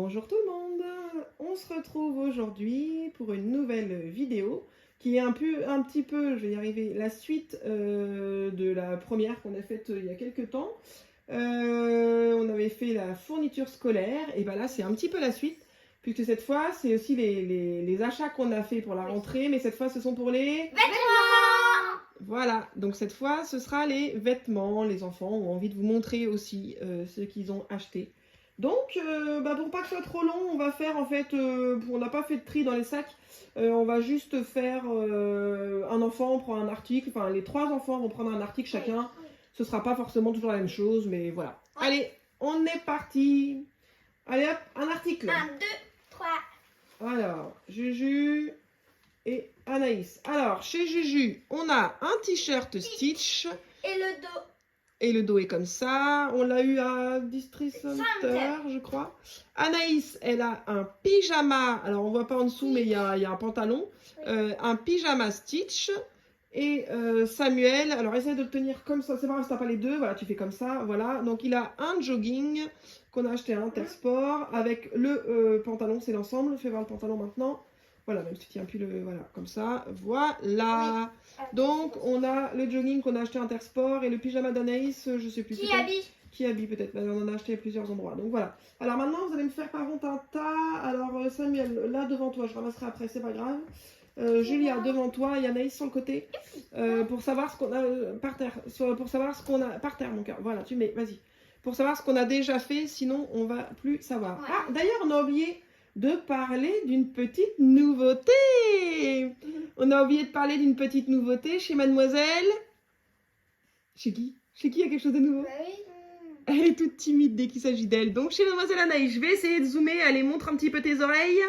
Bonjour tout le monde, on se retrouve aujourd'hui pour une nouvelle vidéo qui est un petit peu, je vais y arriver, la suite de la première qu'on a faite il y a quelques temps. On avait fait la fourniture scolaire et ben là c'est un petit peu la suite puisque cette fois c'est aussi les achats qu'on a fait pour la rentrée, mais cette fois ce sont pour les vêtements. Voilà, donc cette fois ce sera les vêtements. Les enfants ont envie de vous montrer aussi ce qu'ils ont acheté. Donc, pour pas que ce soit trop long, on va faire en fait, on n'a pas fait de tri dans les sacs, on va juste faire un enfant prend un article, enfin les 3 enfants vont prendre un article chacun. Ce sera pas forcément toujours la même chose, mais voilà. Allez, on est parti. Allez hop, un article. 1, 2, 3. Alors, Juju et Anaïs. Alors, chez Juju, on a un t-shirt Stitch. Et le dos. Et le dos est comme ça. On l'a eu à Distribution Center, je crois. Anaïs, elle a un pyjama. Alors, on voit pas en dessous, mais il y a un pantalon. Un pyjama Stitch. Et Samuel, alors essaye de le tenir comme ça. C'est pas grave si t'as pas les deux. Voilà, tu fais comme ça. Voilà. Donc, il a un jogging qu'on a acheté à Intersport. Avec le pantalon, c'est l'ensemble. Fais voir le pantalon maintenant. Voilà, même si tu tiens plus le... Voilà, comme ça. Voilà. Donc, on a le jogging qu'on a acheté à Intersport et le pyjama d'Anaïs, je sais plus. Qui habille peut-être. On en a acheté à plusieurs endroits. Donc, voilà. Alors, maintenant, vous allez me faire par contre un tas. Alors, Samuel, là devant toi, je ramasserai après, c'est pas grave. Julia, devant toi, et Anaïs sur le côté. Pour savoir ce qu'on a par terre. Pour savoir ce qu'on a par terre, mon cœur. Voilà, tu mets, vas-y. Pour savoir ce qu'on a déjà fait, sinon, on va plus savoir. Ouais. Ah, d'ailleurs, on a oublié de parler d'une petite nouveauté. On a oublié de parler d'une petite nouveauté chez Mademoiselle. Chez qui? Chez qui il y a quelque chose de nouveau? Oui. Elle est toute timide dès qu'il s'agit d'elle. Donc chez Mademoiselle Anaïs, je vais essayer de zoomer. Allez, montre un petit peu tes oreilles.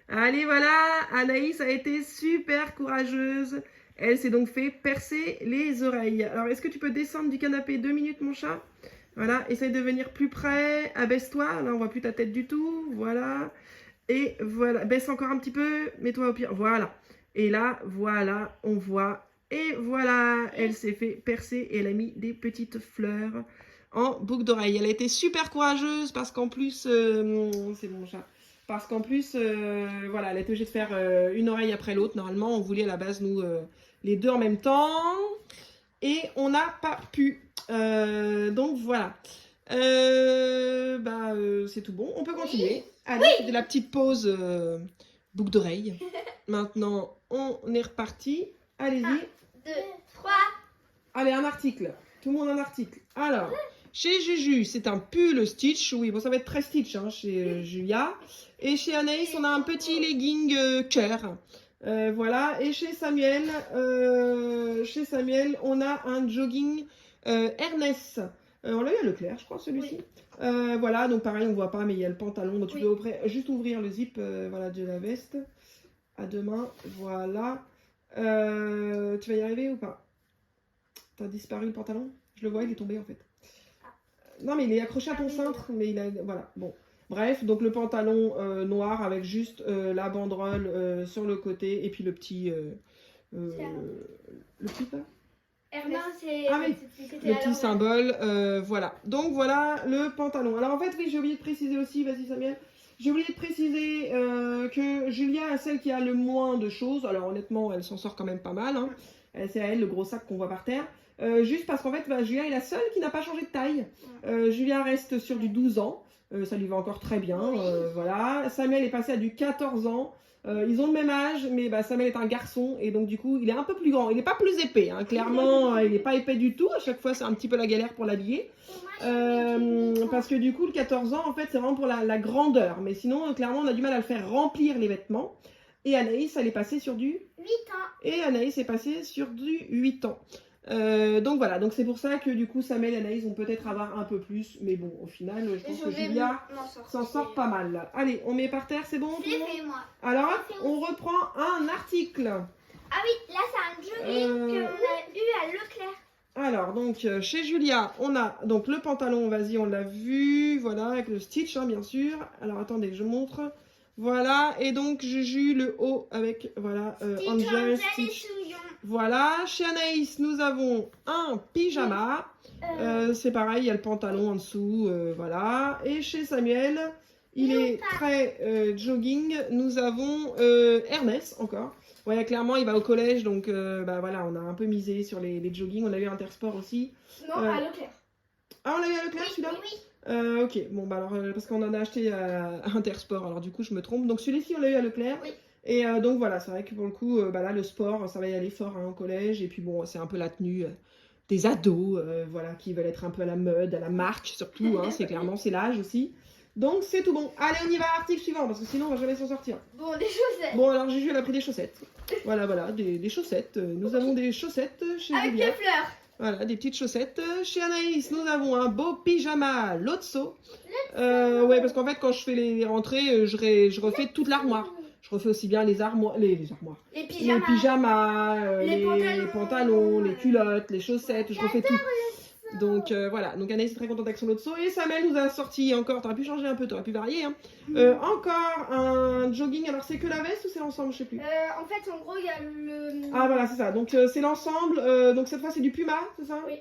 Allez, voilà. Anaïs a été super courageuse. Elle s'est donc fait percer les oreilles. Alors, est-ce que tu peux descendre du canapé 2 minutes, mon chat? Voilà, essaye de venir plus près. Abaisse-toi. Là, on voit plus ta tête du tout. Voilà. Et voilà, baisse encore un petit peu, mets-toi au pire, voilà. Et là, voilà, on voit, et voilà, elle s'est fait percer et elle a mis des petites fleurs en boucle d'oreille. Elle a été super courageuse parce qu'en plus, c'est mon chat, parce qu'en plus, voilà, elle a été obligée de faire une oreille après l'autre. Normalement, on voulait à la base, nous, les deux en même temps, et on n'a pas pu. Donc voilà. C'est tout bon, on peut continuer. Allez, de la petite pause boucle d'oreille. Maintenant, on est reparti. Allez-y. 1, 2, 3. Allez, un article. Tout le monde un article. Alors, chez Juju, c'est un pull Stitch. Oui, bon, ça va être très Stitch hein, chez Julia. Et chez Anaïs, on a un petit legging cœur. Voilà. Et chez Samuel, on a un jogging Ernest. On l'a eu à Leclerc, je crois, celui-ci. Oui. Voilà, donc pareil, on ne voit pas, mais il y a le pantalon. Donc tu peux juste ouvrir le zip voilà, de la veste. À deux mains, voilà. Tu vas y arriver ou pas? T'as disparu le pantalon? Je le vois, il est tombé en fait. Non, mais il est accroché à ton cintre, mais il a... Voilà, bon. Bref, donc le pantalon noir avec juste la banderole sur le côté et puis le petit... le petit pas? C'est le petit symbole, voilà. Donc voilà le pantalon. Alors en fait, oui, j'ai oublié de préciser aussi, vas-y Samuel, j'ai oublié de préciser que Julia est celle qui a le moins de choses. Alors honnêtement, elle s'en sort quand même pas mal. Hein. C'est à elle le gros sac qu'on voit par terre. Juste parce qu'en fait, Julia est la seule qui n'a pas changé de taille. Julia reste sur du 12 ans. Ça lui va encore très bien. Voilà. Samuel est passé à du 14 ans. Ils ont le même âge, mais Samuel est un garçon et donc du coup il est un peu plus grand. Il n'est pas plus épais, hein. Clairement il n'est pas épais du tout. À chaque fois c'est un petit peu la galère pour l'habiller. Parce que du coup le 14 ans en fait c'est vraiment pour la grandeur. Mais sinon clairement on a du mal à le faire remplir les vêtements. Et Anaïs elle est passée sur du 8 ans. Et Anaïs est passée sur du 8 ans. Donc voilà, donc c'est pour ça que du coup Samuel et Anaïs vont peut-être avoir un peu plus, mais bon au final je pense que Julia s'en sort pas mal. Allez, on met par terre, c'est bon? Alors on reprend un article. Ah oui, là c'est un jogging qu'on a eu à Leclerc. Alors donc chez Julia on a donc le pantalon, vas-y on l'a vu, voilà avec le Stitch hein, bien sûr. Alors attendez je montre. Voilà, et donc Juju le haut avec voilà Angel, Stitch. Voilà, chez Anaïs nous avons un pyjama. C'est pareil, il y a le pantalon en dessous, voilà. Et chez Samuel, Il est très jogging. Nous avons Ernest encore. Ouais, clairement, il va au collège, donc bah voilà, on a un peu misé sur les jogging. On a eu Intersport aussi. Non, à Leclerc. Ah, on l'a eu à Leclerc celui-là? Oui. Ok, bon, bah alors, parce qu'on en a acheté à Intersport, alors du coup, je me trompe. Donc celui-ci, on l'a eu à Leclerc. Oui. Et donc voilà, c'est vrai que pour le coup, bah là, le sport, ça va y aller fort hein, au collège. Et puis bon, c'est un peu la tenue des ados, voilà, qui veulent être un peu à la mode, à la marque surtout. Hein, c'est clairement, c'est l'âge aussi. Donc c'est tout bon. Allez, on y va à l'article suivant, parce que sinon, on va jamais s'en sortir. Bon, des chaussettes. Bon, alors Juju, elle a pris des chaussettes. Voilà, des chaussettes. Nous avons des chaussettes chez Avec Julia. des fleurs. Voilà, des petites chaussettes. Chez Anaïs, nous avons un beau pyjama Lotso. Ouais, parce qu'en fait, quand je fais les rentrées, je refais toute l'armoire. Je refais aussi bien les armoires, les pyjamas, les pantalons, les culottes, les chaussettes. Je refais tout. Donc voilà, donc Anaïs est très contente avec son Lotso. Et Samuel nous a sorti encore, t'aurais pu changer un peu, t'aurais pu varier. Hein. Encore un jogging, alors c'est que la veste ou c'est l'ensemble, je sais plus. En fait, en gros, il y a le... Ah voilà, c'est ça, donc c'est l'ensemble, donc cette fois c'est du Puma, c'est ça? Oui.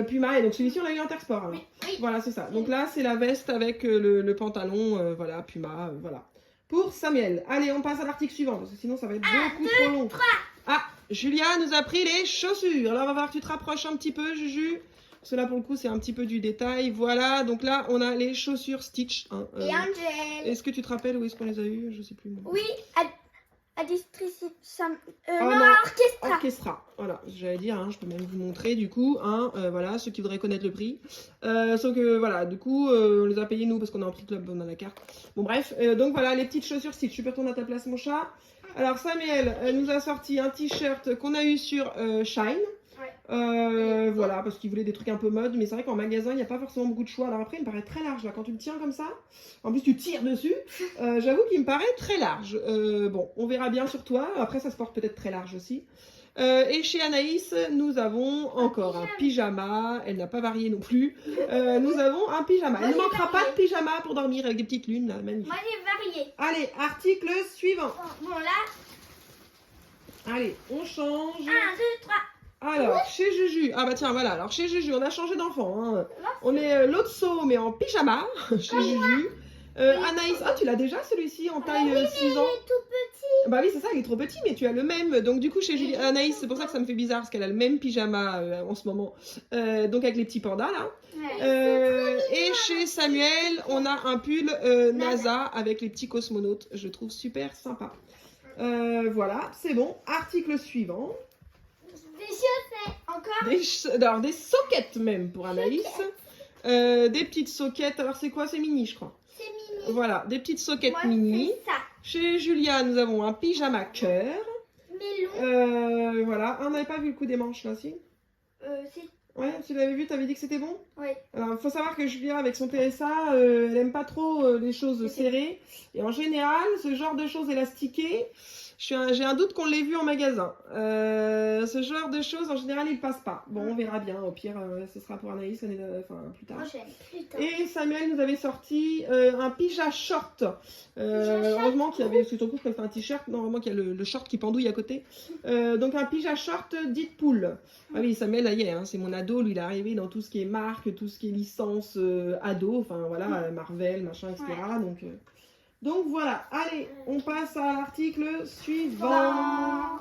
Puma, et donc celui-ci on l'a eu Intersport. Alors. Oui. Voilà, c'est ça. Donc là, c'est la veste avec le pantalon, voilà, Puma, voilà. Pour Samuel. Allez, on passe à l'article suivant, parce que sinon ça va être beaucoup trop long. 3. Ah, Julia nous a pris les chaussures. Alors on va voir que tu te rapproches un petit peu, Juju. Parce que là, pour le coup, c'est un petit peu du détail. Voilà, donc là, on a les chaussures Stitch. Hein, Et Angel. Est-ce que tu te rappelles où est-ce qu'on les a eues? Je sais plus. Moi. Oui, à District non, Orchestra. Orchestra, voilà, j'allais dire, hein, je peux même vous montrer du coup, hein, voilà, ceux qui voudraient connaître le prix. Sauf que voilà, du coup, on les a payés nous parce qu'on a un prix club, on a la carte. Bon bref, donc voilà, les petites chaussures Stitch. Tu peux retourner à ta place mon chat. Alors Samuel nous a sorti un t-shirt qu'on a eu sur Shine. Voilà, parce qu'il voulait des trucs un peu mode, mais c'est vrai qu'en magasin il n'y a pas forcément beaucoup de choix. Alors après il me paraît très large là, quand tu le tiens comme ça, en plus tu tires dessus, j'avoue qu'il me paraît très large. Bon, on verra bien sur toi, après ça se porte peut-être très large aussi. Et chez Anaïs, nous avons encore un pyjama, elle n'a pas varié non plus. Nous avvons un pyjama, elle ne manquera pas de pyjama pour dormir avec des petites lunes là, magnifique. Moi j'ai varié. Allez, article suivant. Bon là. Allez, on change. 1, 2, 3. Alors, chez Juju, ah bah tiens, voilà, alors chez Juju, on a changé d'enfant, hein. On est Lotso, mais en pyjama, chez Juju. Anaïs, ah tu l'as déjà celui-ci en taille 6 ans? Il est tout petit. Bah oui, c'est ça, il est trop petit, mais tu as le même. Donc du coup, chez Anaïs, c'est pour ça que ça me fait bizarre, parce qu'elle a le même pyjama en ce moment. Donc avec les petits pandas, là. Et chez Samuel, on a un pull NASA avec les petits cosmonautes. Je trouve super sympa. Voilà, c'est bon. Article suivant. Des chaussettes, encore. Alors, des soquettes même pour Anaïs. Des petites soquettes. Alors, c'est quoi? C'est mini, je crois. C'est mini. Voilà, des petites soquettes Moi, mini. c'est ça. Chez Julia, nous avons un pyjama cœur. Melon. Voilà. Ah, on n'avait pas vu le coup des manches, là, si? Si. Ouais, tu l'avais vu, t'avais dit que c'était bon? Oui. Alors, il faut savoir que Julia, avec son PSA, elle aime pas trop les choses serrées. Et en général, ce genre de choses élastiquées, j'ai un doute qu'on l'ait vu en magasin. Ce genre de choses, en général, il passe pas. Bon, on verra bien. Au pire, ce sera pour Anaïs plus tard. Et Samuel nous avait sorti un pyjama short. Heureusement qu'il y avait, parce que ton coup, je préfère un t-shirt. Normalement, qu'il y a le short qui pendouille à côté. Donc, un pyjama short Deadpool. Ah oui, Samuel, là, y est, hein, c'est mon ado. Lui, il est arrivé dans tout ce qui est marque, tout ce qui est licence ado. Enfin, voilà, Marvel, machin, etc. Ouais. Donc voilà, allez, on passe à l'article suivant. 1,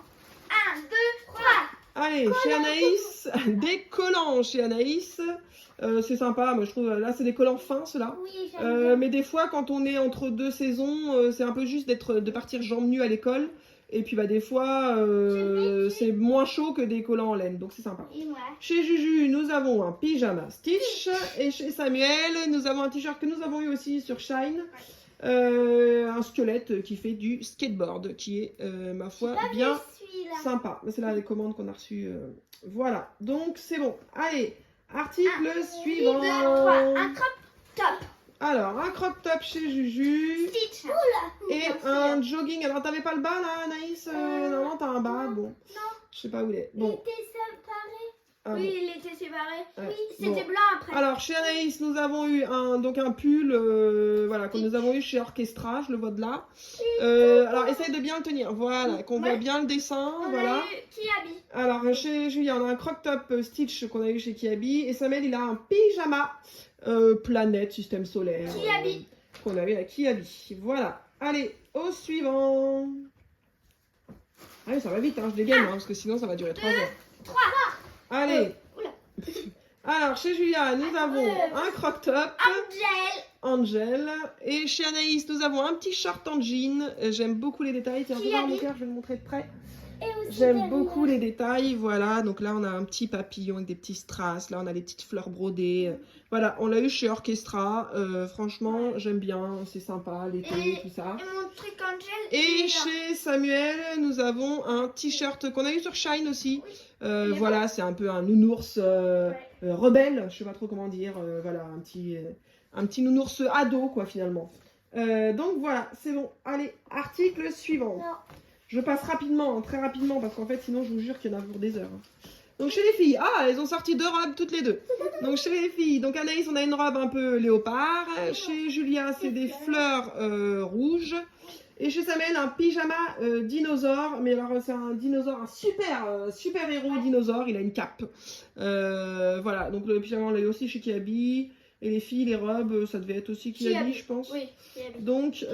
2, 3. Allez, chez Anaïs, des collants chez Anaïs. C'est sympa, moi je trouve, là c'est des collants fins ceux-là. Oui, mais des fois quand on est entre deux saisons, c'est un peu juste de partir jambes nues à l'école. Et puis bah des fois, c'est moins chaud que des collants en laine, donc c'est sympa. Chez Juju, nous avons un pyjama Stitch. Et chez Samuel, nous avons un t-shirt que nous avons eu aussi sur Shine. Un squelette qui fait du skateboard, qui est, ma foi, bien sympa. C'est là les commandes qu'on a reçues. Voilà, donc c'est bon. Allez, article suivant. 2, 3. Un crop top. Alors, un crop top chez Juju. Stitch. Et un jogging. Alors, t'avais pas le bas là, Anaïs? Non, t'as un bas. Bon, non. Je sais pas où il est. Bon. Il était séparé. Ah, oui, bon. il était séparé. Ouais. Oui, c'était Bon. blanc après. Alors, chez Anaïs, nous avons eu un pull voilà, que nous avons eu chez Orchestra, je le vois de là. Alors, essaye de bien le tenir, voilà, qu'on voit bien le dessin, voilà. Kiabi. Alors, chez Julia, on a un crop top Stitch qu'on a eu chez Kiabi. Et Samuel, il a un pyjama planète, système solaire. Kiabi. qu'on a eu à Kiabi. Voilà. Allez, au suivant. Allez, ça va vite, hein, je dégaine, hein, parce que sinon ça va durer 3 heures. 3. Allez. Oula. Alors, chez Julia, nous avons un croc-top. Angel. Et chez Anaïs, nous avons un petit short en jean. J'aime beaucoup les détails. Tiens, regarde mon cœur, je vais le montrer de près. J'aime beaucoup les détails. Voilà, donc là, on a un petit papillon avec des petits strass. Là, on a des petites fleurs brodées. Voilà, on l'a eu chez Orchestra. Franchement, j'aime bien. C'est sympa, l'été, tout ça. Et mon truc Angel. Et chez Samuel, nous avons un t-shirt qu'on a eu sur Shine aussi. Voilà, c'est un peu un nounours rebelle. Je sais pas trop comment dire. Voilà, un petit nounours ado, quoi, finalement. Donc voilà, c'est bon. Allez, article suivant. Non. Je passe rapidement, très rapidement, parce qu'en fait, sinon, je vous jure qu'il y en a pour des heures. Donc, chez les filles, elles ont sorti 2 robes, toutes les deux. Donc, chez les filles, donc Anaïs, on a une robe un peu léopard. Chez Julia, c'est des fleurs rouges. Et chez Samuel, un pyjama dinosaure. Mais alors, c'est un dinosaure, un super héros dinosaure. Il a une cape. Voilà, donc le pyjama, on l'a eu aussi chez Kiabi. Et les filles, les robes, ça devait être aussi Kiabi, je pense. Oui, Kiabi. Donc,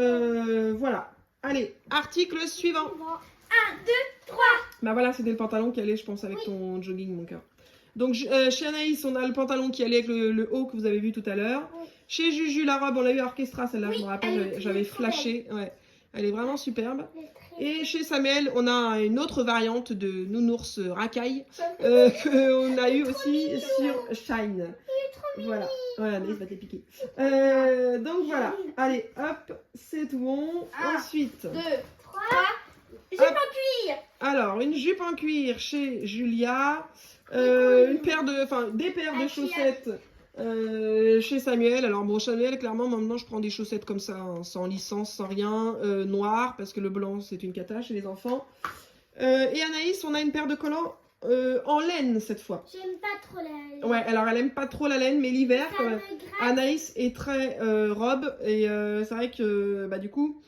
voilà. Allez, article suivant. 1, 2, 3. Bah voilà, c'était le pantalon qui allait, je pense, avec ton jogging, mon cœur. Donc, chez Anaïs, on a le pantalon qui allait avec le haut que vous avez vu tout à l'heure. Oui. Chez Juju, la robe, on l'a eu à Orchestra, celle-là, Oui, je me rappelle, j'avais trop flashé. Ouais, elle est vraiment superbe. Et chez Samuel, on a une autre variante de nounours racaille qu'on a eu aussi sur Shine. Voilà, Anaïs va te les piquer. Donc voilà, allez, hop, c'est tout bon. Ensuite, 2, 3. Jupe en cuir. alors, une jupe en cuir chez Julia, des paires de chaussettes chez Samuel. Alors bon, Samuel, clairement, maintenant, je prends des chaussettes comme ça, hein, sans licence, sans rien, noir, parce que le blanc, c'est une cata chez les enfants. Et Anaïs, on a une paire de collants en laine cette fois. J'aime pas trop la laine. Ouais, alors elle aime pas trop la laine, mais l'hiver, quand même. Anaïs est très robe, et c'est vrai que, bah, du coup,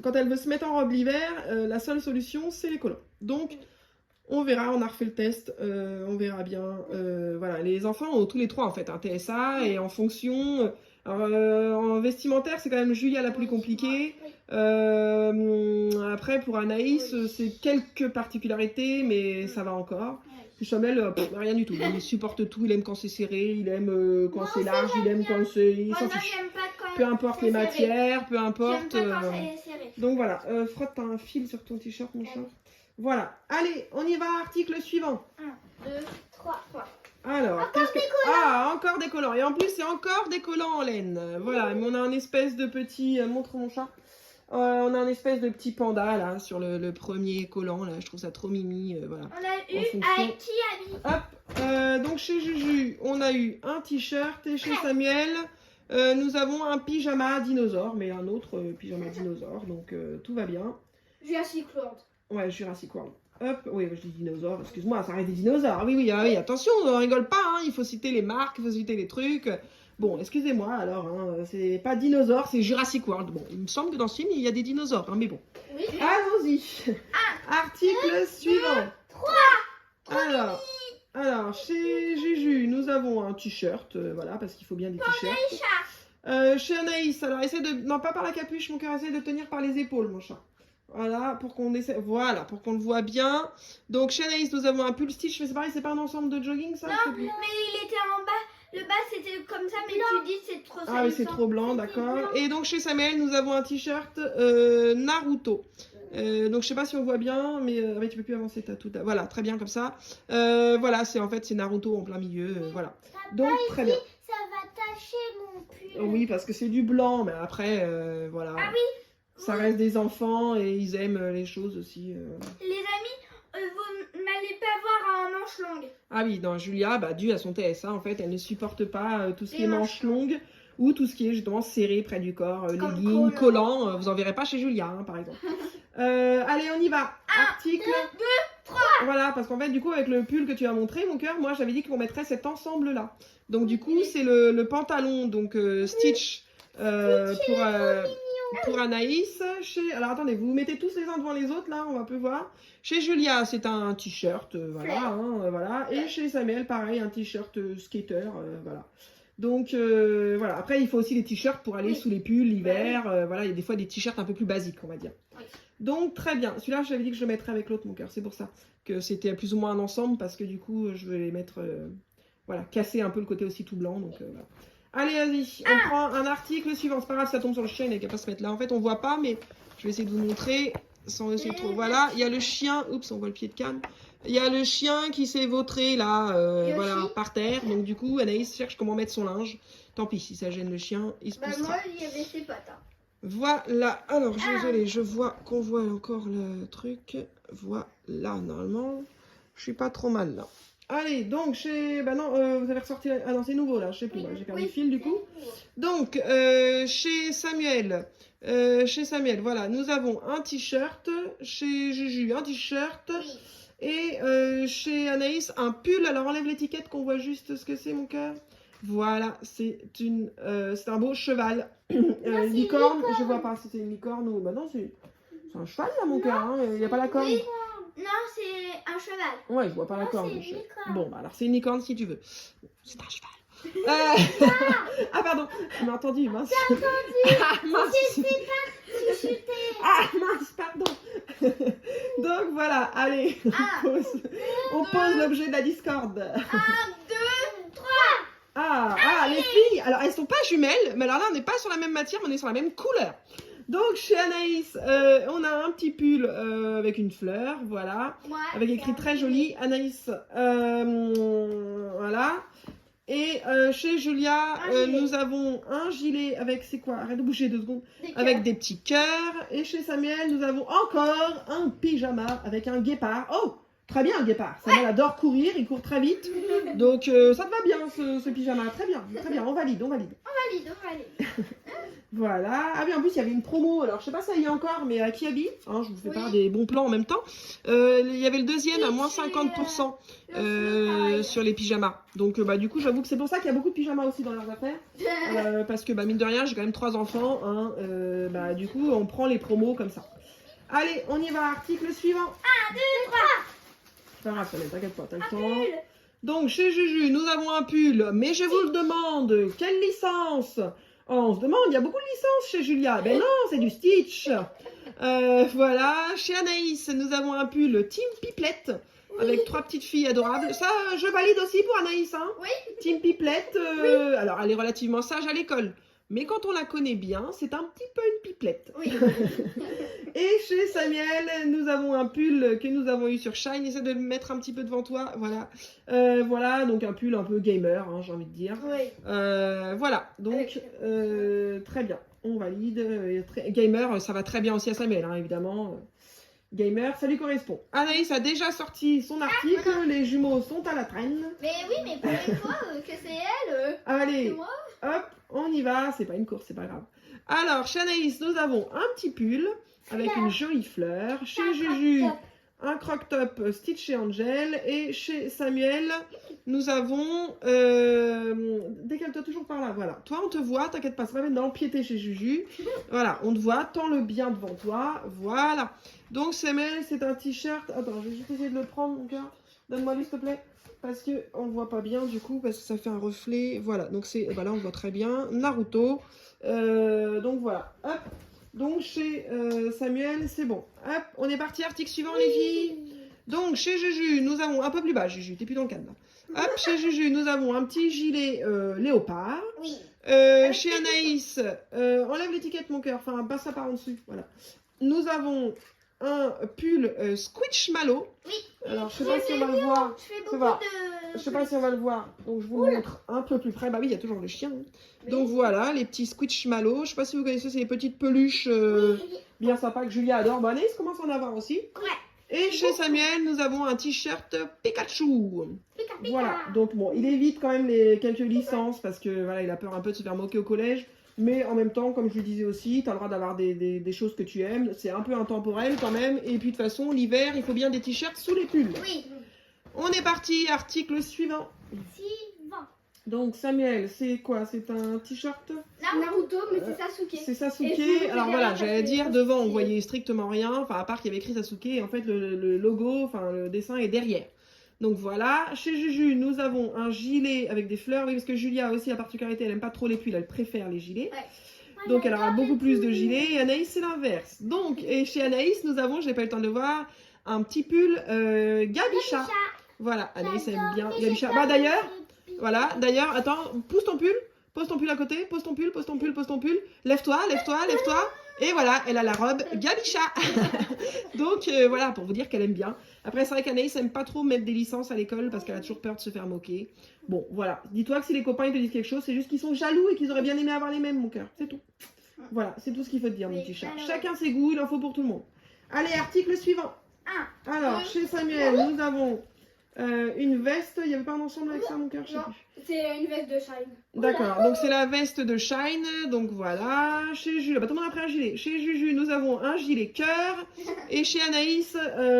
quand elle veut se mettre en robe l'hiver, la seule solution, c'est les collants. Donc, on verra, on a refait le test, on verra bien. Voilà, les enfants ont tous les 3 en fait un TSA, et en fonction. Alors, en vestimentaire, c'est quand même Julia la plus compliquée. Après, pour Anaïs, c'est quelques particularités, mais ça va encore. Puis Samuel, rien du tout. Il supporte tout, il aime quand c'est serré, il aime quand c'est large, il aime quand c'est. Il s'en fiche. Peu importe les matières, peu importe. J'aime pas quand c'est serré. Donc voilà, frotte un fil sur ton t-shirt, mon chat. Voilà, allez, on y va, article suivant. 1, 2, 3. Alors, Encore des collants. Ah, encore des collants. Et en plus, c'est encore des collants en laine. Voilà, mais on a un espèce de petit... montre mon chat. On a un espèce de petit panda, là, sur le premier collant. Là, je trouve ça trop mimi. Voilà. On a eu fonction. avec Kiabi. Hop, donc chez Juju, on a eu un t-shirt. Et chez Samuel, nous avons un pyjama dinosaure. Mais un autre pyjama dinosaure. Donc, tout va bien. Jurassic World. Ouais, Jurassic World. Hop, oui, je dis dinosaures, excuse-moi, ça reste des dinosaures. Oui, attention, on rigole pas, hein, il faut citer les marques, il faut citer les trucs. Bon, excusez-moi, alors, hein, c'est pas dinosaure, c'est Jurassic World. Bon, il me semble que dans ce film, il y a des dinosaures, hein, mais bon. Oui. Allons-y. Article suivant. 3. Alors, chez Juju, nous avons un t-shirt, voilà, parce qu'il faut bien des t-shirts. Chez Anaïs, alors, essaie de... Non, pas par la capuche, mon cœur, essaie de tenir par les épaules, mon chat. Voilà, pour qu'on le voit bien. Donc, chez Anaïs, nous avons un pull stitch, mais c'est pareil, c'est pas un ensemble de jogging, ça? Non, mais il était en bas. Le bas, c'était comme ça, mais tu dis c'est trop Ah oui, c'est trop blanc, d'accord. Et donc, chez Samuel, nous avons un t-shirt Naruto. Donc, je sais pas si on voit bien, mais tu peux plus avancer, t'as tout. Voilà, très bien comme ça. Voilà, c'est Naruto en plein milieu, voilà. Donc, très bien. Ça va tacher mon pull. Oui, parce que c'est du blanc, mais après, voilà. Ah oui. Ça reste des enfants et ils aiment les choses aussi. Les amis, vous n'allez pas voir en manche longue. Ah oui, non, Julia, dû à son TSA, en fait, elle ne supporte pas tout ce qui est manche longue ou tout ce qui est justement serré près du corps, leggings, collants. Vous en verrez pas chez Julia, hein, par exemple. Allez, on y va. Article 2, 3. Voilà, parce qu'en fait, du coup, avec le pull que tu as montré, mon cœur, moi, j'avais dit qu'on mettrait cet ensemble-là. Donc, du coup, c'est le pantalon, donc stitch pour Anaïs. Alors, attendez, vous vous mettez tous les uns devant les autres, là, on va peu voir. Chez Julia, c'est un t-shirt, voilà, hein, voilà. Et chez Samuel, pareil, un t-shirt skater, voilà. Donc voilà, après il faut aussi des t-shirts pour aller sous les pulls l'hiver, voilà, il y a des fois des t-shirts un peu plus basiques on va dire. Oui. Donc très bien, celui-là j'avais dit que je le mettrais avec l'autre mon cœur, c'est pour ça que c'était plus ou moins un ensemble parce que du coup je vais les mettre, voilà, casser un peu le côté aussi tout blanc, donc voilà. Allez vas-y, on prend un article suivant, c'est pas grave ça tombe sur le chien, il n'est qu'à pas se mettre là, en fait on voit pas mais je vais essayer de vous montrer sans essayer trop, voilà, il y a le chien, oups on voit le pied de canne. Il y a le chien qui s'est vautré là, voilà, par terre. Donc du coup, Anaïs cherche comment mettre son linge. Tant pis, si ça gêne le chien, il se poussera. Moi, il y avait ses pattes. Hein. Voilà. Alors, je suis désolée, je vois qu'on voit encore le truc. Voilà, normalement. Je suis pas trop mal là. Allez, donc chez... Bah non, vous avez ressorti... Ah non, c'est nouveau là, je sais plus. J'ai perdu le fil du coup. Donc, chez Samuel, voilà, nous avons un t-shirt. Chez Juju, un t-shirt. Oui. Et chez Anaïs, un pull. Alors enlève l'étiquette qu'on voit juste ce que c'est mon cœur. Voilà, c'est un beau cheval. Licorne, je vois pas si c'est une licorne ou... Bah non, c'est un cheval là mon cœur, hein. Il n'y a pas la corne. Oui. Non, c'est un cheval. Ouais, je vois pas la corne. Bon, bah alors c'est une licorne si tu veux. C'est un cheval. Ah pardon, j'ai entendu, mince. J'ai entendu. Ah mince. Ah mince, pardon. Donc voilà, allez, on pose l'objet de la discorde. 1, 2, 3. Les filles, alors elles sont pas jumelles, mais alors là on n'est pas sur la même matière, mais on est sur la même couleur. Donc chez Anaïs, on a un petit pull avec une fleur, voilà, avec écrit très joli, Anaïs, voilà. Et chez Julia, nous avons un gilet avec, c'est quoi? Arrête de bouger 2 secondes. Avec des petits cœurs. Et chez Samuel, nous avons encore un pyjama avec un guépard. Oh, très bien, un guépard. Samuel adore courir, il court très vite. Donc ça te va bien ce pyjama. Très bien, on valide. Voilà. Ah oui, en plus, il y avait une promo. Alors, je sais pas si ça y est encore, mais à Kiabi, hein, je vous fais pas des bons plans en même temps. Il y avait le deuxième à moins 50% sur les pyjamas. Donc, bah, du coup, j'avoue que c'est pour ça qu'il y a beaucoup de pyjamas aussi dans leurs affaires. Parce que, bah, mine de rien, j'ai quand même 3 enfants. Hein, bah, du coup, on prend les promos comme ça. Allez, on y va. Article suivant. 1, 2, 3. C'est pas grave, t'inquiète pas, t'as le temps. Donc, chez Juju, nous avons un pull. Mais je vous le demande, quelle licence? Oh, on se demande, il y a beaucoup de licences chez Julia. Ben non, c'est du Stitch. Voilà, chez Anaïs, nous avons un pull Team Pipelette avec 3 petites filles adorables. Ça, je valide aussi pour Anaïs. Hein. Oui. Team Pipelette, alors elle est relativement sage à l'école. Mais quand on la connaît bien, c'est un petit peu une pipelette. Oui. Et chez Samuel, nous avons un pull que nous avons eu sur Shine. Essaie de le mettre un petit peu devant toi. Voilà. Voilà, donc un pull un peu gamer, hein, j'ai envie de dire. Oui. Voilà, donc très bien. On valide. Gamer, ça va très bien aussi à Samuel, hein, évidemment. Gamer, ça lui correspond. Anaïs a déjà sorti son article. Les jumeaux sont à la traîne. Mais oui, mais pour une fois que c'est elle. Allez, moi. hop, on y va. C'est pas une course, c'est pas grave. Alors, chez Anaïs, nous avons un petit pull avec une jolie fleur. Chez Juju, un croc-top Stitch et Angel. Et chez Samuel, nous avons... Décale-toi toujours par là, voilà. Toi, on te voit, t'inquiète pas, ça va même d'empiéter chez Juju. Voilà, on te voit, tends-le bien devant toi. Voilà. Donc, Samuel, c'est un t-shirt... Attends, je vais juste essayer de le prendre, mon cœur. Donne-moi lui, s'il te plaît. Parce qu'on ne voit pas bien, du coup, parce que ça fait un reflet. Voilà, donc c'est... Bah là, on voit très bien. Naruto. Donc, voilà. Hop. Donc, chez Samuel, c'est bon. Hop, on est parti. Article suivant, les filles. Donc, chez Juju, nous avons... Un peu plus bas, Juju. T'es plus dans le cadre, là. Hop, chez Juju, nous avons un petit gilet léopard. Oui. Chez Anaïs, enlève l'étiquette, mon cœur. Enfin, passe ça par en dessous. Voilà. Nous avons un pull Squishmallow. Oui. Alors, je sais pas si on va le voir. Je sais pas si on va le voir. Donc, je vous montre un peu plus près. Bah oui, il y a toujours le chien. Oui. Donc, voilà, les petits Squishmallow. Je sais pas si vous connaissez, c'est les petites peluches bien sympas que Julia adore. Bon, Anaïs commence à en avoir aussi. Ouais. Et chez Samuel, nous avons un t-shirt Pikachu. Voilà, donc bon, il évite quand même les quelques licences parce que voilà, il a peur un peu de se faire moquer au collège. Mais en même temps, comme je le disais aussi, tu as le droit d'avoir des choses que tu aimes. C'est un peu intemporel quand même. Et puis de toute façon, l'hiver, il faut bien des t-shirts sous les pulls. Oui. On est parti, article suivant. Donc Samuel, c'est quoi? C'est un t-shirt Naruto, mais c'est Sasuke. C'est Sasuke. Alors voilà, j'allais dire, devant on voyait strictement rien. Enfin, à part qu'il y avait écrit Sasuke. Et en fait, le logo, enfin le dessin est derrière. Donc voilà, chez Juju, nous avons un gilet avec des fleurs. Oui, parce que Julia a aussi la particularité, elle n'aime pas trop les pulls, elle préfère les gilets. Ouais. Donc elle aura beaucoup plus de gilets. Et Anaïs, c'est l'inverse. Donc, et chez Anaïs, nous avons, je n'ai pas eu le temps de le voir, un petit pull Gabicha. Voilà, Anaïs aime bien Gabicha. Bah d'ailleurs, voilà, d'ailleurs, attends, pousse ton pull. Pose ton pull à côté, pose ton pull, pose ton pull, pose ton pull. Lève-toi, lève-toi, lève-toi. Et voilà, elle a la robe Gabicha. Donc voilà, pour vous dire qu'elle aime bien. Après, c'est vrai qu'Anaïs n'aime pas trop mettre des licences à l'école parce qu'elle a toujours peur de se faire moquer. Bon, voilà. Dis-toi que si les copains ils te disent quelque chose, c'est juste qu'ils sont jaloux et qu'ils auraient bien aimé avoir les mêmes, mon cœur. C'est tout. Voilà, c'est tout ce qu'il faut te dire, mon petit chat. Chacun ses goûts, il en faut pour tout le monde. Allez, article suivant. Alors, chez Samuel, nous avons une veste. Il n'y avait pas un ensemble avec ça, mon cœur? Je sais plus. C'est une veste de Shine. D'accord, donc c'est la veste de Shine, donc voilà. Chez Juju, bah tout le monde a pris un gilet. Chez Juju, nous avons un gilet cœur. Et chez Anaïs,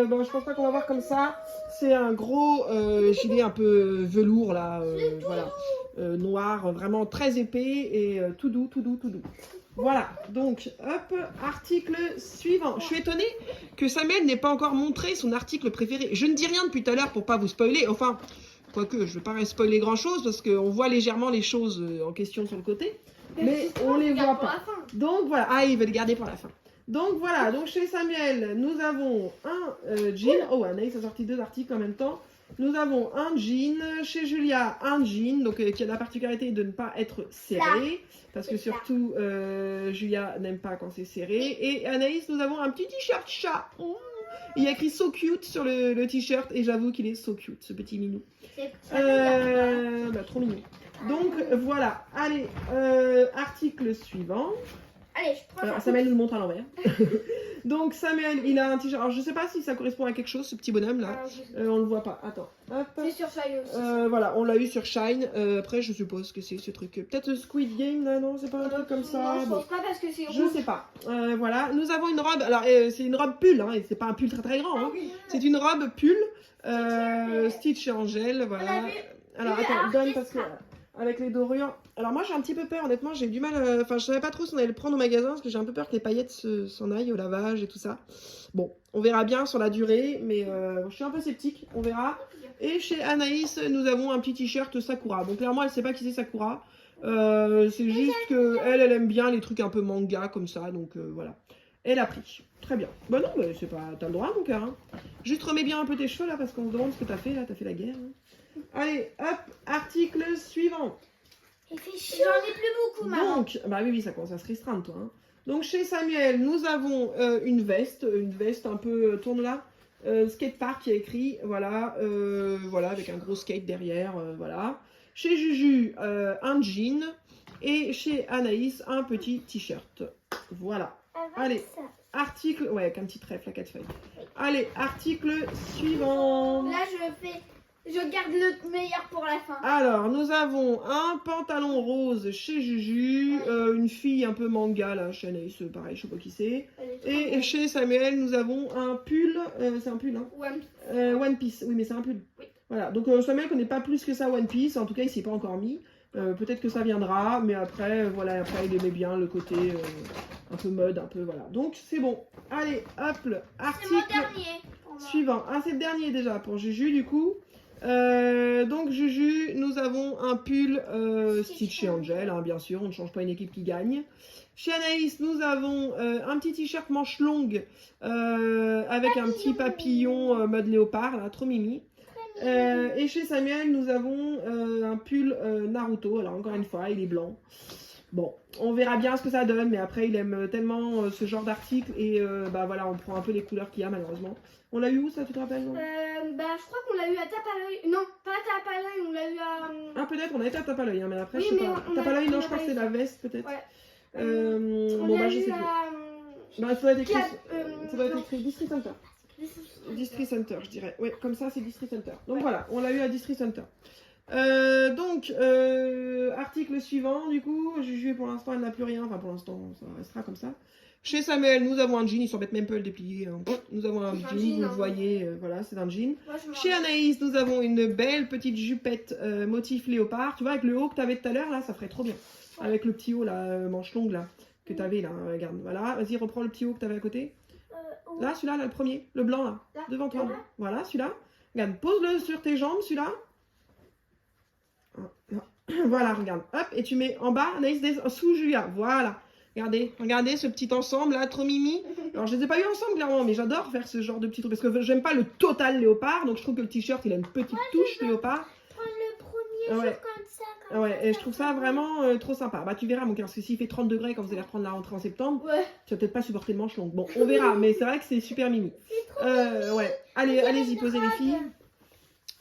bon, je pense pas qu'on va voir comme ça. C'est un gros gilet un peu velours, là, voilà. Noir, vraiment très épais et tout doux, tout doux, tout doux. Voilà, donc, hop, article suivant. Je suis étonnée que Samuel n'ait pas encore montré son article préféré. Je ne dis rien depuis tout à l'heure pour pas vous spoiler, enfin... Quoique, je ne vais pas spoiler grand chose parce qu'on voit légèrement les choses en question sur le côté. Mais on les voit pas. Donc voilà. Ah, il veut les garder pour la fin. Donc voilà. Donc chez Samuel, nous avons un jean. Oh, Anaïs a sorti 2 articles en même temps. Nous avons un jean. Chez Julia, un jean. Donc qui a la particularité de ne pas être serré. Parce que surtout, Julia n'aime pas quand c'est serré. Et Anaïs, nous avons un petit t-shirt chat. Oh. Il y a écrit so cute sur le t-shirt et j'avoue qu'il est so cute, ce petit minou. Bah, trop mignon. Donc voilà, allez, article suivant. Allez, je prends. Alors, Samuel nous le montre à l'envers. Donc Samuel, il a un t-shirt. Alors je sais pas si ça correspond à quelque chose, ce petit bonhomme là. On le voit pas. Attends. Hop. C'est sur Shine aussi. Voilà, on l'a eu sur Shine. Après, je suppose que c'est ce truc. Peut-être Squid Game là, non? C'est pas un truc comme ça. Non, je pense pas parce que c'est je sais pas. Voilà, nous avons une robe. Alors c'est une robe pull, hein, et c'est pas un pull très très grand. Hein. C'est une robe pull Stitch et Angèle. Voilà. Alors attends, donne parce que avec les dorures. Alors moi j'ai un petit peu peur, honnêtement, j'ai eu du mal. Enfin, je savais pas trop si on allait le prendre au magasin parce que j'ai un peu peur que les paillettes s'en aillent au lavage et tout ça. Bon, on verra bien sur la durée, mais je suis un peu sceptique. On verra. Et chez Anaïs, nous avons un petit t-shirt Sakura. Bon, clairement, elle sait pas qui c'est Sakura. C'est juste que elle aime bien les trucs un peu manga comme ça, donc voilà. Elle a pris. Très bien. Bah non, mais c'est pas. T'as le droit, mon cœur. Hein. Juste remets bien un peu tes cheveux là, parce qu'on se demande ce que t'as fait là. T'as fait la guerre. Hein. Allez, hop, article suivant. Il fait chaud. J'en ai plus beaucoup, maman. Donc, bah oui, ça commence à se restreindre, toi. Hein. Donc, chez Samuel, nous avons une veste un peu, tourne là, skatepark qui est écrit, voilà, voilà, avec un gros skate derrière, voilà. Chez Juju, un jean, et chez Anaïs, un petit t-shirt. Voilà. Allez, article, ouais, avec un petit trèfle à 4 feuilles. Allez, article suivant. Là, je garde le meilleur pour la fin. Alors, nous avons un pantalon rose chez Juju, une fille un peu manga là, chez Anaïs, pareil, je sais pas qui c'est. Et chez Samuel, nous avons un pull, c'est un pull, hein? One Piece, oui, mais c'est un pull. Oui. Voilà, donc Samuel connaît pas plus que ça One Piece, en tout cas, il s'y est pas encore mis. Peut-être que ça viendra, mais après, voilà, après, il aimait bien le côté un peu mode, un peu, voilà. Donc, c'est bon. Allez, hop, article C'est mon dernier. suivant. Ah, c'est le dernier déjà pour Juju, du coup. Donc Juju, nous avons un pull Stitch et Angel, hein, bien sûr, on ne change pas une équipe qui gagne. Chez Anaïs, nous avons un petit t-shirt manche longue avec un petit papillon mode léopard, là, trop mimi. Et chez Samuel, nous avons un pull Naruto, alors encore une fois, il est blanc. Bon, on verra bien ce que ça donne, mais après, il aime tellement ce genre d'article et bah voilà, on prend un peu les couleurs qu'il y a malheureusement. On l'a eu où ça, tu te rappelles, non? Bah, je crois qu'on l'a eu à tape à l'œil. Non, pas à tape à l'œil, on l'a eu à. Ah, peut-être, on a été à tape à l'œil, hein, mais après, Oui, je sais mais pas. on Tape à a- l'œil, on non, a je crois pas que c'est eu la ça. veste, peut-être. Ouais. Bon, bah, je sais plus. Bah, ça doit être écrit, ça doit être non. écrit District Center. District Center, je dirais. Oui, comme ça, c'est District Center. Donc voilà, on l'a eu à District Center. Donc, article suivant, du coup, Juju, pour l'instant, elle n'a plus rien. Enfin, pour l'instant, ça restera comme ça. Chez Samuel, nous avons un jean, il s'embête même pas à le déplier. Hein. Nous avons un jean, vous le voyez, voilà, c'est un jean. Chez Anaïs, nous avons une belle petite jupette motif léopard. Tu vois, avec le haut que tu avais tout à l'heure, là, ça ferait trop bien. Avec le petit haut, là, manche longue, là, que tu avais, là, regarde. Voilà, vas-y, reprends le petit haut que tu avais à côté. Là, celui-là, là, le premier, le blanc, là, devant toi. Voilà, celui-là. Regarde, pose-le sur tes jambes, celui-là. Voilà, regarde. Hop, et tu mets en bas, Anaïs, sous Julia. Voilà. Regardez ce petit ensemble là, trop mimi. Alors, je les ai pas eu ensemble, clairement, mais j'adore faire ce genre de petits trucs parce que j'aime pas le total léopard. Donc, je trouve que le t-shirt, il a une petite touche léopard. Prendre le premier jour comme ça. Et je trouve ça vraiment trop sympa. Bah, tu verras, mon cœur, parce que s'il fait 30 degrés quand vous allez reprendre la rentrée en septembre, tu vas peut-être pas supporter le manche long. Bon, on verra, mais c'est vrai que c'est super mimi. Allez-y, posez les filles.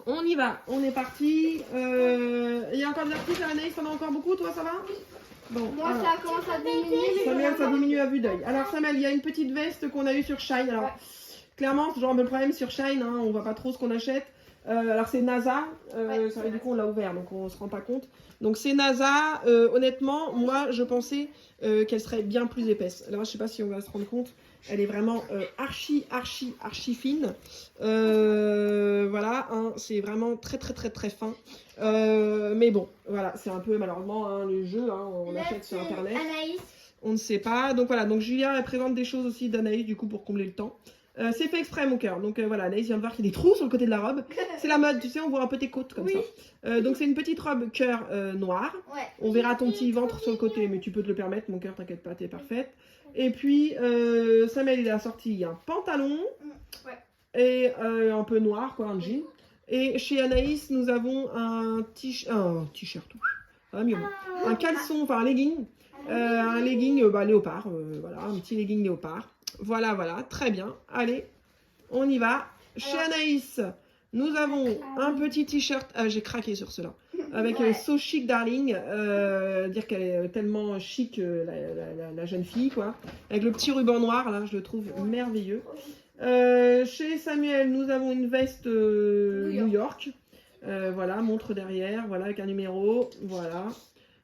On y va, on est parti. Il y a encore des articles à Anaïs, t'en as encore beaucoup, toi, ça va? Bon, moi, alors, ça commence à diminuer. Samuel, ça diminue à vue d'œil. Alors, Samuel, il y a une petite veste qu'on a eue sur Shine. Alors, clairement, c'est toujours un peu le problème sur Shine, hein, on voit pas trop ce qu'on achète. Alors, c'est NASA, du coup, on l'a ouvert, donc on se rend pas compte. Donc, c'est NASA. Honnêtement, moi, je pensais qu'elle serait bien plus épaisse. Alors, je sais pas si on va se rendre compte. Elle est vraiment archi fine. Voilà, hein, c'est vraiment très fin. Mais bon, voilà, c'est un peu malheureusement hein, le jeu, hein, on l'achète sur internet. Anaïs. On ne sait pas. Donc voilà, donc Julia elle présente des choses aussi d'Anaïs du coup pour combler le temps. C'est fait exprès mon cœur. Donc voilà, Anaïs vient de voir qu'il y a des trous sur le côté de la robe. C'est la mode, tu sais, on voit un peu tes côtes comme ça. Donc c'est une petite robe cœur noire. On verra ton petit ventre sur le côté, mais tu peux te le permettre, mon cœur, t'inquiète pas, t'es parfaite. Et puis Samuel il a sorti un pantalon et un peu noir, quoi, un jean. Et chez Anaïs, nous avons un t-shirt, un caleçon, enfin un legging. Un legging léopard, voilà, un petit legging léopard. Voilà, très bien. Allez, on y va. Chez Anaïs, nous avons un petit t-shirt. J'ai craqué sur cela. Avec So Chic Darling, dire qu'elle est tellement chic, la jeune fille, quoi. Avec le petit ruban noir, là, je le trouve merveilleux. Chez Samuel, nous avons une veste New York. Voilà, montre derrière, voilà, avec un numéro, voilà.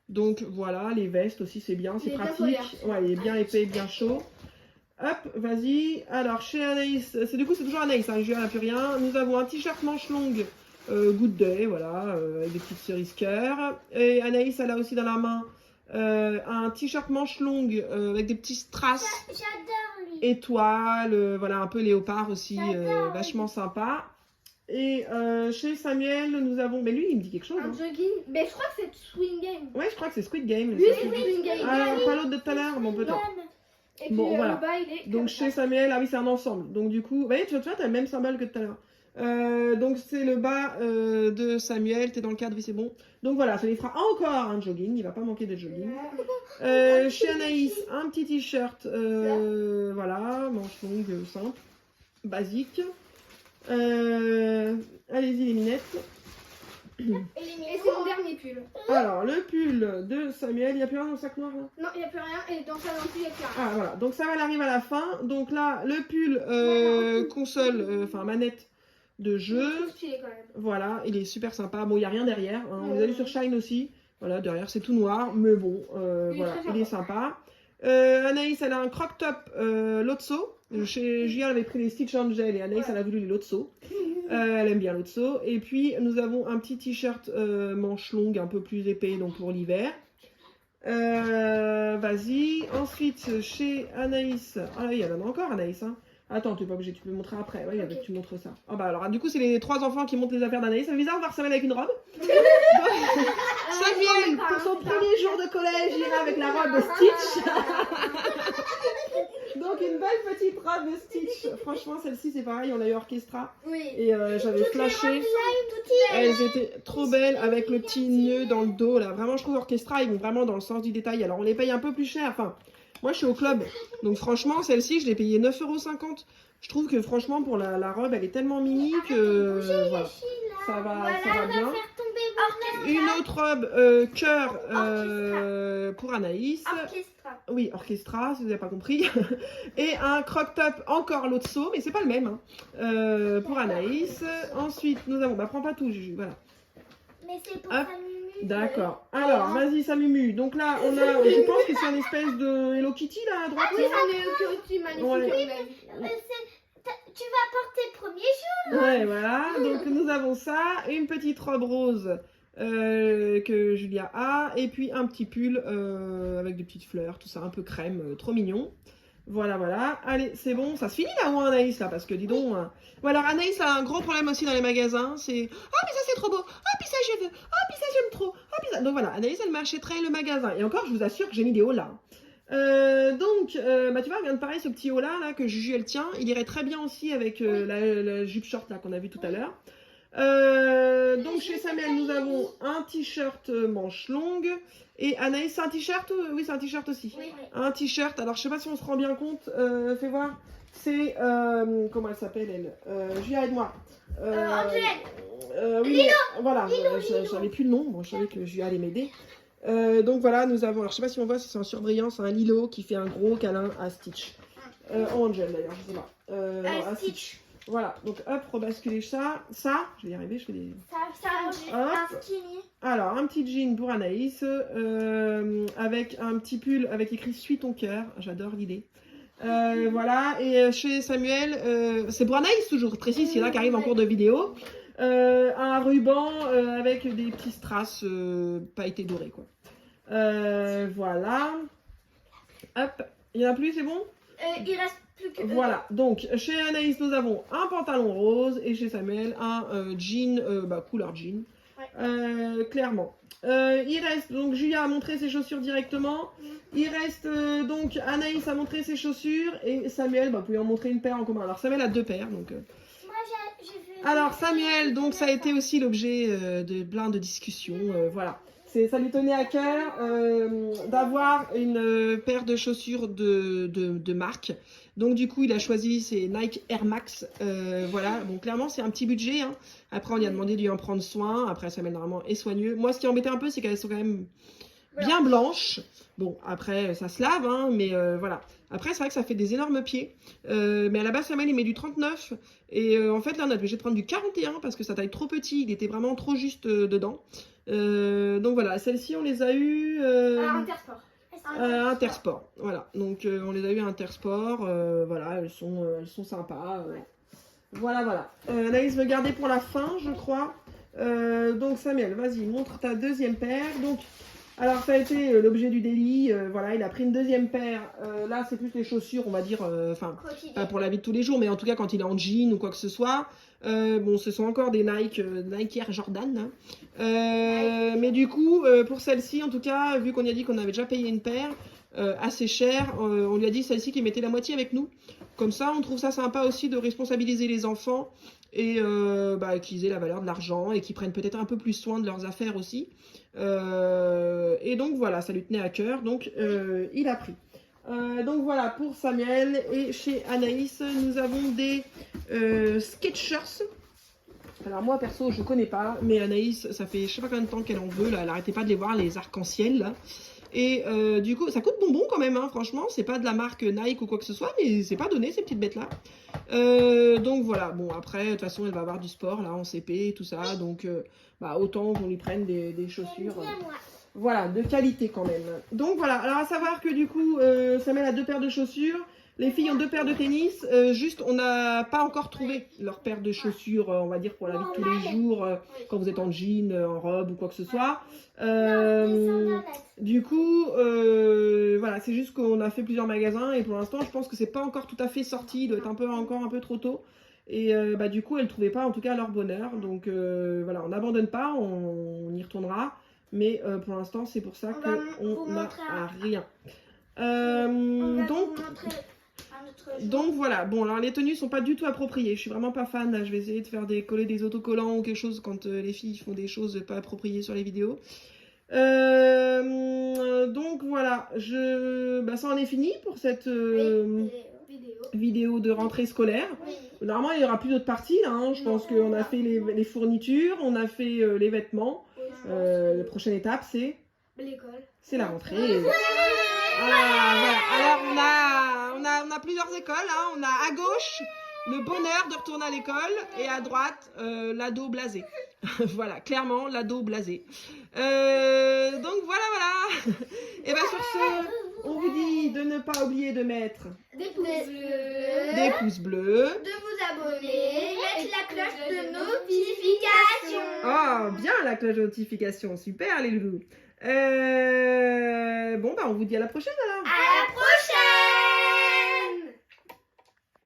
Donc voilà, les vestes aussi, c'est bien, c'est pratique. Ouais, il est bien épais, bien chaud. Hop, vas-y. Alors, chez Anaïs, c'est toujours Anaïs, hein, Julien n'a plus rien. Nous avons un t-shirt manche longue, Good Day, voilà, avec des petites cerises cœur. Et Anaïs, elle a aussi dans la main un t-shirt manche longue avec des petits strass. J'adore lui. Étoiles, voilà, un peu léopard aussi, vachement sympa. Et chez Samuel, nous avons... Mais lui, il me dit quelque chose. Un jogging. Mais je crois que c'est Swing Game. Ouais, je crois que c'est Squid Game. Lui, c'est Swing Game. Ah, pas l'autre de tout à l'heure, bon, peut-être. Et puis, Bon, voilà. le bas, il est donc, chez Samuel, ah oui, c'est un ensemble. Donc, du coup, tu vois, t'as le même symbole que tout à l'heure. Donc, c'est le bas de Samuel. T'es dans le cadre, oui, c'est bon. Donc, voilà, ça lui fera encore un jogging. Il va pas manquer de jogging. Chez Anaïs, un petit t-shirt. Voilà, manche longue, simple, basique. Allez-y les minettes. Et c'est mon dernier pull. Alors le pull de Samuel, il n'y a plus rien dans le sac noir là? Non, il n'y a plus rien et dans ça non plus il n'y a plus rien. Ah voilà, donc ça va arrive à la fin. Donc là le pull console, enfin manette de jeu. Voilà, il est super sympa. Bon, il n'y a rien derrière, hein. On les a vu sur Shine aussi. Voilà, derrière c'est tout noir, mais bon, voilà, il est sympa. Anaïs, elle a un croc top Lotso. Chez Julien, elle avait pris les Stitch Angel et Anaïs, elle a voulu les Lotso. Elle aime bien Lotso. Et puis, nous avons un petit t-shirt manche longue, un peu plus épais, donc pour l'hiver. Vas-y. Ensuite, chez Anaïs. Ah oui, elle en a encore, Anaïs. Hein. Attends, tu n'es pas obligé, tu peux montrer après. Oui, okay. Tu montres ça. Ah bah alors, du coup, c'est les 3 enfants qui montent les affaires d'Anaïs. Ça fait bizarre de voir Samuel avec une robe. Samuel, pour son premier jour de collège, il ira avec la robe de Stitch. Donc, une belle petite robe de Stitch. Franchement, celle-ci, c'est pareil, on l'a eu Orchestra. Oui. Et j'avais flashé. Elles étaient trop belles avec le petit nœud dans le dos. Là. Vraiment, je trouve Orchestra, ils vont vraiment dans le sens du détail. Alors, on les paye un peu plus cher. Enfin, moi, je suis au club. Donc, franchement, celle-ci, je l'ai payée 9,50 €. Je trouve que, franchement, pour la robe, elle est tellement mini que voilà, ça va bien. Une autre robe cœur pour Anaïs. Orchestra. Oui, Orchestra, si vous n'avez pas compris. Et un croc top encore Lotso, mais c'est pas le même, hein, pour Anaïs. Ensuite, nous avons... Bah, prends pas tout, Juju, voilà. Mais c'est pour Samumu. D'accord. Alors, vas-y, Samumu. Donc là, on a... Je pense que c'est une espèce de Hello Kitty, là, à droite. Ah oui, c'est un Hello Kitty, magnifique. Ouais. Tu vas porter le premier jour. Ouais, voilà. Donc, nous avons ça. Une petite robe rose que Julia a. Et puis, un petit pull avec des petites fleurs, tout ça, un peu crème, trop mignon. Voilà, voilà. Allez, c'est bon. Ça se finit là, ou Anaïs, là? Parce que dis donc. Bon, alors Anaïs a un gros problème aussi dans les magasins. C'est ah, mais ça c'est trop beau. Ah, puis ça je veux. Ah, puis ça j'aime trop. Ah, puis ça. Donc voilà, Anaïs elle m'achèterait le magasin. Et encore, je vous assure que j'ai mis des hauts là. Donc, bah, tu vois, elle vient de parler ce petit haut là, que Juju elle tient. Il irait très bien aussi avec la jupe short là qu'on a vu tout à l'heure. Donc chez Samuel, nous avons un t-shirt manche longue. Et Anaïs, c'est un t-shirt? Oui, c'est un t-shirt aussi. Oui. Un t-shirt. Alors, je sais pas si on se rend bien compte. Fais voir. C'est. Comment elle s'appelle, elle? Julia, aide-moi. Angèle. Oui, Lilo. voilà. J'avais plus le nom. Bon, je savais que Julia allait m'aider. Donc voilà, nous avons. Alors, je sais pas si on voit, c'est en surbrillance, un Lilo qui fait un gros câlin à Stitch. Angel d'ailleurs, je sais pas. Non, à Stitch. Voilà, donc hop, rebasculer ça, je vais y arriver, je fais des... Un skinny. Alors, un petit jean pour Anaïs, avec un petit pull avec écrit « Suis ton cœur », j'adore l'idée. Voilà, et chez Samuel, c'est pour Anaïs toujours, Tracy, c'est là qui arrive en cours de vidéo, un ruban avec des petits strass pailletés dorés, quoi. Voilà. Hop, il n'y en a plus, c'est bon? Il reste plus que... Voilà, donc chez Anaïs nous avons un pantalon rose et chez Samuel un jean, couleur jean, clairement. Il reste, donc Julia a montré ses chaussures directement. Il reste donc Anaïs a montré ses chaussures et Samuel, vous pouvez en montrer une paire en commun. Alors Samuel a deux paires, donc... Moi j'ai vu... Alors Samuel, donc ça a été aussi l'objet de plein de discussions, voilà. Ça lui tenait à cœur d'avoir une paire de chaussures de marque. Donc du coup, il a choisi ses Nike Air Max. Voilà, bon clairement, c'est un petit budget. Hein. Après, on lui a demandé de lui en prendre soin. Après, Samuel, normalement, est soigneux. Moi, ce qui embêtait un peu, c'est qu'elles sont quand même bien blanches. Bon, après, ça se lave, hein, mais voilà. Après, c'est vrai que ça fait des énormes pieds. Mais à la base, Samuel, il met du 39. Et en fait, là, on a obligé de prendre du 41 parce que sa taille trop petit. Il était vraiment trop juste dedans. Donc voilà, celles-ci, on les a eues... Intersport. Intersport, voilà. Donc on les a eues à Intersport. Voilà, elles sont sympas. Voilà, voilà. Anaïs veut garder pour la fin, je crois. Donc Samuel, vas-y, montre ta deuxième paire. Donc... Alors ça a été l'objet du délit, voilà, il a pris une deuxième paire, là c'est plus les chaussures on va dire, enfin pas pour la vie de tous les jours, mais en tout cas quand il est en jean ou quoi que ce soit, bon ce sont encore des Nike Air Jordan, hein. Mais du coup pour celle-ci en tout cas, vu qu'on a dit qu'on avait déjà payé une paire assez chère, on lui a dit celle-ci qu'il mettait la moitié avec nous, comme ça on trouve ça sympa aussi de responsabiliser les enfants, et qu'ils aient la valeur de l'argent et qu'ils prennent peut-être un peu plus soin de leurs affaires aussi. Et donc voilà, ça lui tenait à cœur, donc il a pris. Donc voilà pour Samuel, et chez Anaïs nous avons des Skechers. Alors moi perso je connais pas, mais Anaïs ça fait je sais pas combien de temps qu'elle en veut là, elle arrêtait pas de les voir les arcs-en-ciel là. Et du coup, ça coûte bonbon quand même, hein, franchement. C'est pas de la marque Nike ou quoi que ce soit, mais c'est pas donné, ces petites bêtes-là. Donc voilà, bon, après, de toute façon, elle va avoir du sport, là, en CP et tout ça. Donc, autant qu'on lui prenne des chaussures, voilà, de qualité quand même. Donc voilà, alors à savoir que du coup, Samuel a deux paires de chaussures. Les filles ont deux paires de tennis. Juste, on n'a pas encore trouvé leur paire de chaussures, on va dire, pour la vie de tous les jours, quand vous êtes en jean, en robe ou quoi que ce soit. Du coup, voilà, c'est juste qu'on a fait plusieurs magasins et pour l'instant, je pense que c'est pas encore tout à fait sorti. Il doit être encore un peu trop tôt. Et du coup, elles ne trouvaient pas, en tout cas, leur bonheur. Donc voilà, on n'abandonne pas, on y retournera. Mais pour l'instant, c'est pour ça qu'on n'a rien. Donc voilà, bon alors les tenues sont pas du tout appropriées, je suis vraiment pas fan, là je vais essayer de coller des autocollants ou quelque chose quand les filles font des choses pas appropriées sur les vidéos. Donc voilà, ça en est fini pour cette vidéo de rentrée scolaire. Normalement il y aura plus d'autres parties là, hein. Je pense qu'on a fait les fournitures, on a fait les vêtements. La prochaine étape c'est l'école. C'est la rentrée. Voilà. Alors on a plusieurs écoles, hein. On a à gauche le bonheur de retourner à l'école et à droite l'ado blasé. Voilà, clairement l'ado blasé. Donc voilà. Et bien sur ce, on vous dit de ne pas oublier de mettre des pouces bleus, de vous abonner, mettre la cloche de notification. Oh, bien la cloche de notification, super les loulous. On vous dit à la prochaine alors. À la prochaine.